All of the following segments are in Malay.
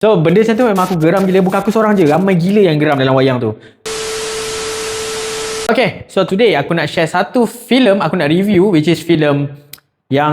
So benda macam tu memang aku geram gila. Bukan aku seorang je, ramai gila yang geram dalam wayang tu. Okay, so today aku nak share satu filem aku nak review, which is filem yang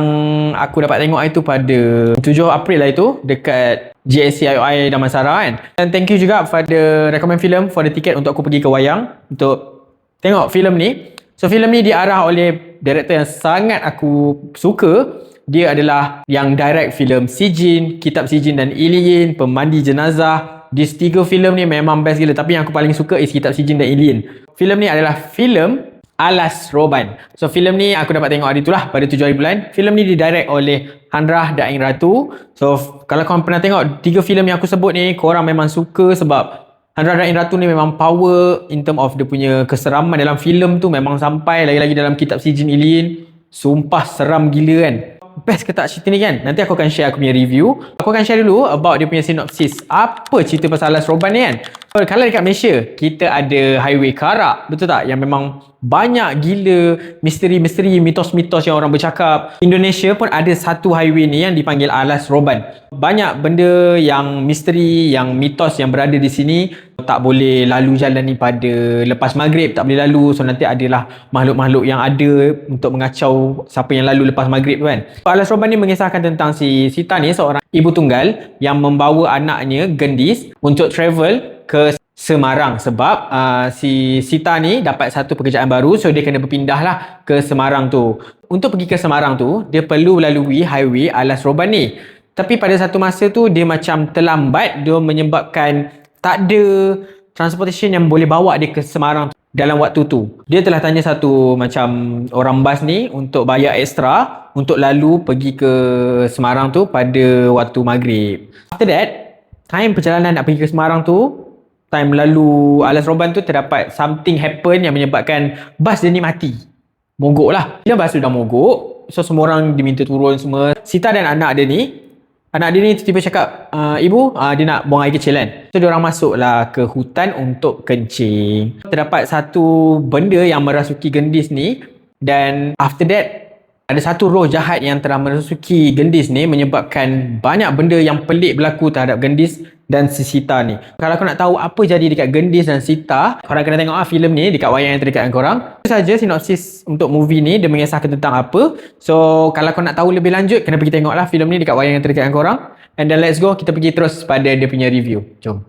aku dapat tengok itu pada 7 April lah itu dekat GSC IOI Damansara kan. Dan thank you juga pada recommend filem for the ticket untuk aku pergi ke wayang untuk tengok filem ni. So filem ni diarah oleh director yang sangat aku suka. Dia adalah yang direct filem Sijin, Kitab Sijin dan Iliyin, Pemandi Jenazah. These 3 filem ni memang best gila, tapi yang aku paling suka is Kitab Sijin dan Iliyin. Filem ni adalah filem Alas Roban. So filem ni aku dapat tengok hari tu lah pada 7 hari bulan. Filem ni didirect oleh Hanrah Daeng Ratu. So kalau korang pernah tengok 3 filem yang aku sebut ni, korang memang suka sebab Hanrah Daeng Ratu ni memang power in term of dia punya keseraman dalam filem tu memang sampai. Lagi-lagi dalam Kitab Sijin Iliyin, sumpah seram gila kan. Best ke tak cerita ni kan? Nanti aku akan share aku punya review. Aku akan share dulu about dia punya synopsis. Apa cerita pasal Alas Roban ni kan? Kalau dekat Malaysia, kita ada Highway Karak, betul tak? Yang memang banyak gila misteri-misteri, mitos-mitos yang orang bercakap. Indonesia pun ada satu highway ni yang dipanggil Alas Roban. Banyak benda yang misteri, yang mitos yang berada di sini. Tak boleh lalu jalan ni pada lepas maghrib, tak boleh lalu. So nanti adalah makhluk-makhluk yang ada untuk mengacau siapa yang lalu lepas maghrib tu kan. Alas Roban ni mengisahkan tentang si Sita ni, seorang ibu tunggal yang membawa anaknya Gendis untuk travel ke Semarang sebab si Sita ni dapat satu pekerjaan baru, so dia kena berpindah lah ke Semarang tu. Untuk pergi ke Semarang tu, dia perlu melalui highway Alas Roban ni. Tapi pada satu masa tu dia macam terlambat, dia menyebabkan tak ada transportation yang boleh bawa dia ke Semarang dalam waktu tu. Dia telah tanya satu macam orang bas ni untuk bayar ekstra untuk lalu pergi ke Semarang tu pada waktu maghrib. After that, time perjalanan nak pergi ke Semarang tu, time lalu Alas Roban tu, terdapat something happen yang menyebabkan bas dia ni mati. Mogok lah. Bila bas tu dah mogok, so semua orang diminta turun semua. Sita dan anak dia ni tiba-tiba cakap, ibu, dia nak buang air kecil kan. So diorang masuklah ke hutan untuk kencing. Terdapat satu benda yang merasuki Gendis ni, dan after that ada satu roh jahat yang telah merasuki Gendis ni, menyebabkan banyak benda yang pelik berlaku terhadap Gendis dan si Sita ni. Kalau kau nak tahu apa jadi dekat Gendis dan Sita, korang kena tengok filem ni dekat wayang yang terdekat dengan korang. Itu saja sinopsis untuk movie ni, dia mengisahkan tentang apa. So kalau kau nak tahu lebih lanjut, kena pergi tengok lah filem ni dekat wayang yang terdekat dengan korang. And then let's go, kita pergi terus pada dia punya review. Jom.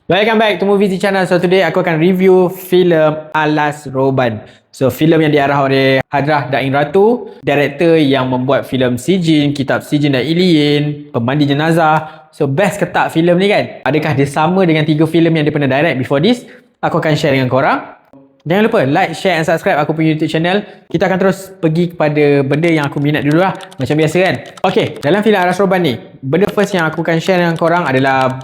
Welcome back to Movie Z Channel. So today aku akan review filem Alas Roban. So filem yang diarah oleh Hanrah Daeng Ratu, director yang membuat filem Sijin, Kitab Sijin dan Iliyin, Pemandi Jenazah. So best ke tak filem ni kan? Adakah dia sama dengan 3 filem yang dia pernah direct before this? Aku akan share dengan korang. Jangan lupa like, share and subscribe aku punya YouTube channel. Kita akan terus pergi kepada benda yang aku minat dulu lah, macam biasa kan. Okay, dalam filem Alas Roban ni, benda first yang aku akan share dengan korang adalah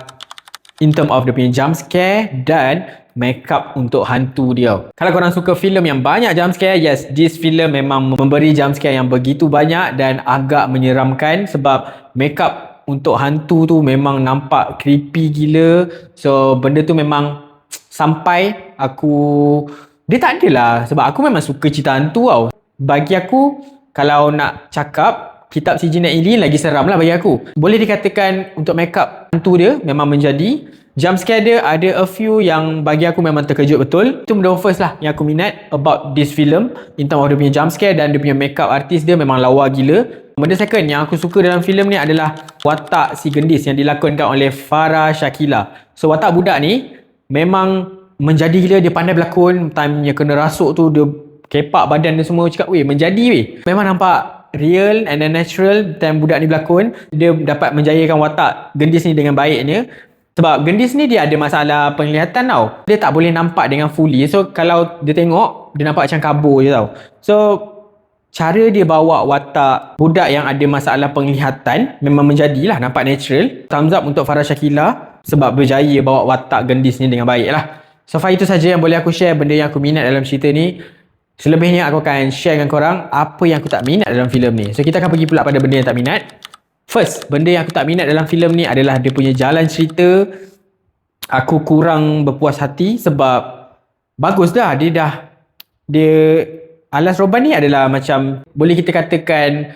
in term of dia punya jump scare dan makeup untuk hantu dia. Kalau korang suka filem yang banyak jump scare, yes, this filem memang memberi jump scare yang begitu banyak dan agak menyeramkan sebab makeup untuk hantu tu memang nampak creepy gila. So benda tu memang sampai dia tak adalah, sebab aku memang suka cerita hantu tau. Bagi aku, kalau nak cakap, Kitab Sijin dan Iliyin lagi seram lah bagi aku. Boleh dikatakan untuk makeup hantu dia memang menjadi. Jump scare dia ada a few yang bagi aku memang terkejut betul. Itu benda first lah yang aku minat about this film, in terms of dia punya jump scare dan dia punya makeup artist dia memang lawa gila. Benda second yang aku suka dalam filem ni adalah watak si Gendis yang dilakonkan oleh Farah Shakila. So watak budak ni memang menjadi gila. Dia pandai berlakon. Time yang kena rasuk tu, dia kepak badan dia semua. Cakap weh, menjadi weh. Memang nampak real and then natural time budak ni berlakon. Dia dapat menjayakan watak Gendis ni dengan baiknya. Sebab Gendis ni dia ada masalah penglihatan tau. Dia tak boleh nampak dengan fully. So kalau dia tengok, dia nampak macam kabur je tau. So cara dia bawa watak budak yang ada masalah penglihatan memang menjadilah nampak natural. Thumbs up untuk Farah Shakila sebab berjaya bawa watak Gendis ni dengan baik lah. So far itu saja yang boleh aku share, benda yang aku minat dalam cerita ni. Selebihnya aku akan share dengan korang apa yang aku tak minat dalam filem ni. So kita akan pergi pula pada benda yang tak minat. First, benda yang aku tak minat dalam filem ni adalah dia punya jalan cerita. Aku kurang berpuas hati sebab bagus dah, dia Alas Roban ni adalah macam, boleh kita katakan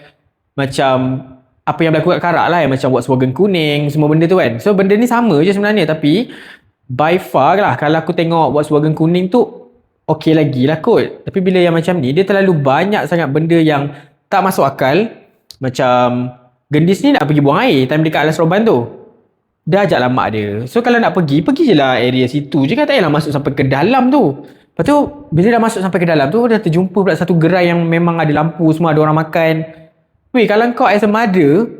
macam apa yang berlaku kat Karak lah, yang macam Volkswagen kuning, semua benda tu kan. So benda ni sama je sebenarnya, tapi by far lah kalau aku tengok Volkswagen kuning tu okey lagi lah kot. Tapi bila yang macam ni, dia terlalu banyak sangat benda yang tak masuk akal. Macam Gendis ni nak pergi buang air time dekat Alas Roban tu, dah ajak lah mak dia. So kalau nak pergi je lah area situ je kan, tak payahlah masuk sampai ke dalam tu. Lepas tu bila dah masuk sampai ke dalam tu, dah terjumpa pula satu gerai yang memang ada lampu semua, ada orang makan. Weh, kalau kau as a mother,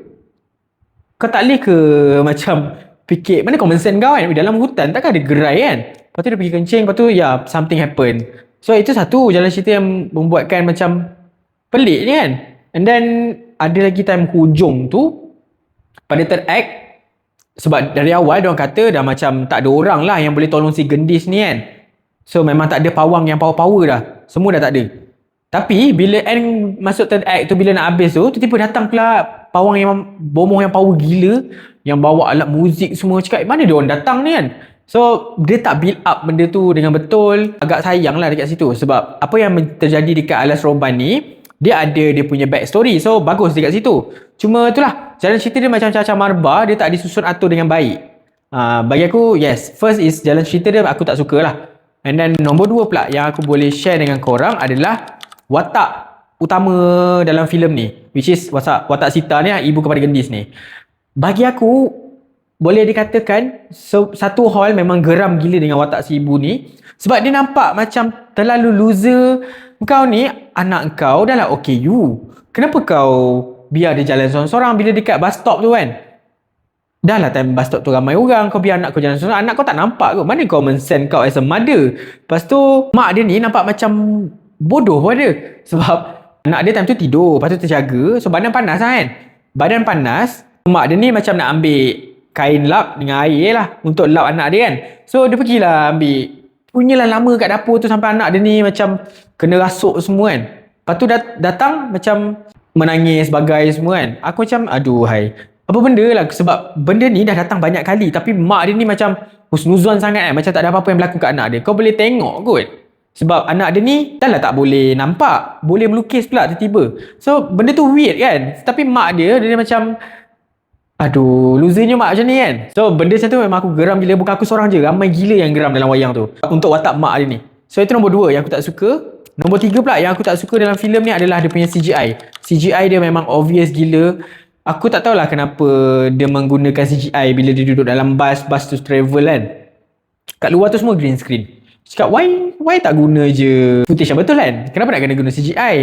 kau tak boleh ke macam fikir, mana common sense kau kan? Dalam hutan takkan ada gerai kan? Lepas tu dia pergi kencing, lepas tu something happen. So itu satu jalan cerita yang membuatkan macam pelik ni kan. And then ada lagi time hujung tu, pada third act, sebab dari awal diorang kata dah macam tak ada orang lah yang boleh tolong si Gendis ni kan. So memang tak ada pawang yang power-power dah, semua dah tak ada. Tapi bila end masuk third act tu, bila nak habis tu, tiba-tiba datang pula pawang yang bomoh yang power gila, yang bawa alat muzik semua. Cakap mana dia orang datang ni kan. So dia tak build up benda tu dengan betul. Agak sayang lah dekat situ, sebab apa yang terjadi dekat Alas Roban ni, dia ada dia punya backstory. So bagus dekat situ. Cuma itulah, jalan cerita dia macam Caca Marba, dia tak disusun atur dengan baik. Bagi aku, yes, first is jalan cerita dia aku tak suka lah. And then nombor 2 pula yang aku boleh share dengan korang adalah watak utama dalam filem ni, which is watak Sita ni, ibu kepada Gendis ni. Bagi aku, boleh dikatakan satu hal memang geram gila dengan watak si ibu ni, sebab dia nampak macam terlalu loser. Kau ni, anak kau dah lah OKU, kenapa kau biar dia jalan seorang-seorang? Bila dekat bus stop tu kan, dah lah time bus stop tu ramai orang, kau biar anak kau jalan seorang. Anak kau tak nampak kot, mana common sense kau as a mother? Lepas tu mak dia ni nampak macam bodoh pun dia, sebab anak dia time tu tidur, lepas tu terjaga. So badan panas lah kan, badan panas, mak dia ni macam nak ambil kain lap dengan air lah untuk lap anak dia kan. So dia pergilah ambil, punyalah lama kat dapur tu sampai anak dia ni macam kena rasuk semua kan. Lepas tu datang macam menangis bagai semua kan. Aku macam aduhai, apa benda lah, sebab benda ni dah datang banyak kali, tapi mak dia ni macam husnuzon sangat kan, macam tak ada apa-apa yang berlaku kat anak dia. Kau boleh tengok kot, sebab anak dia ni dah lah tak boleh nampak, boleh melukis pula tiba-tiba. So benda tu weird kan. Tapi mak dia macam aduh, losernya mak macam ni kan. So benda macam tu memang aku geram gila. Bukan aku seorang je, ramai gila yang geram dalam wayang tu untuk watak mak dia ni. So itu nombor 2 yang aku tak suka. Nombor 3 pula yang aku tak suka dalam filem ni adalah dia punya CGI. CGI dia memang obvious gila. Aku tak tahulah kenapa dia menggunakan CGI bila dia duduk dalam bus tu travel kan. Kat luar tu semua green screen. Cakap why tak guna je footage yang betul kan? Kenapa nak kena guna CGI?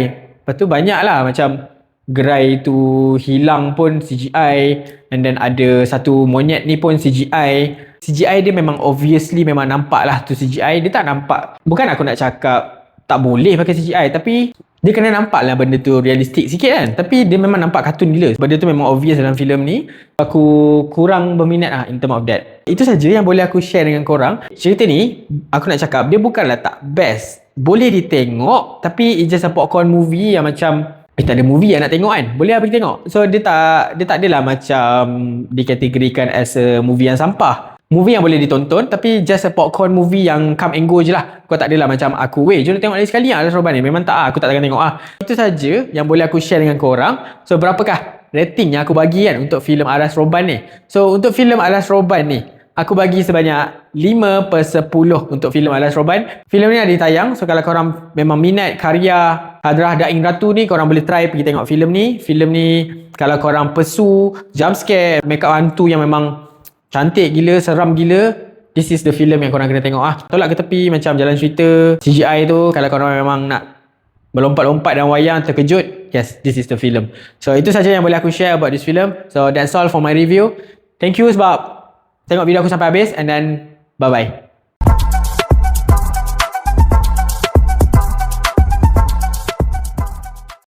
Lepas tu banyak lah macam gerai tu hilang pun CGI, and then ada satu monyet ni pun CGI. CGI dia memang obviously memang nampak lah tu CGI. Dia tak nampak, bukan aku nak cakap tak boleh pakai CGI, tapi dia kena nampak lah benda tu realistik sikit kan. Tapi dia memang nampak kartun gila. Benda tu memang obvious dalam filem ni. Aku kurang berminat lah in term of that. Itu saja yang boleh aku share dengan korang. Cerita ni aku nak cakap dia bukanlah tak best, boleh ditengok, tapi it's just a popcorn movie yang macam tak ada movie yang nak tengok kan, boleh lah pergi tengok. So dia tak adalah macam dikategorikan as a movie yang sampah. Movie yang boleh ditonton, tapi just a popcorn movie yang come and go je lah. Kau tak adalah macam aku, weh jom tengok lagi sekali lah Alas Roban ni. Memang tak, aku tak akan tengok lah. Itu saja yang boleh aku share dengan korang. So berapakah rating yang aku bagi kan untuk filem Alas Roban ni? So untuk filem Alas Roban ni, aku bagi sebanyak 5/10 untuk filem Alas Roban. Filem ni ada ditayang, so kalau korang memang minat karya Hadrah Daing Ratu ni, korang boleh try pergi tengok filem ni. Filem ni kalau korang pesu jump scare, make up hantu yang memang cantik gila, seram gila, this is the film yang korang kena tengok ah. Tolak ke tepi macam jalan cerita, CGI tu, kalau korang memang nak melompat-lompat dalam wayang terkejut, yes, this is the film. So itu saja yang boleh aku share about this film. So that's all for my review. Thank you sebab tengok video aku sampai habis, and then bye bye.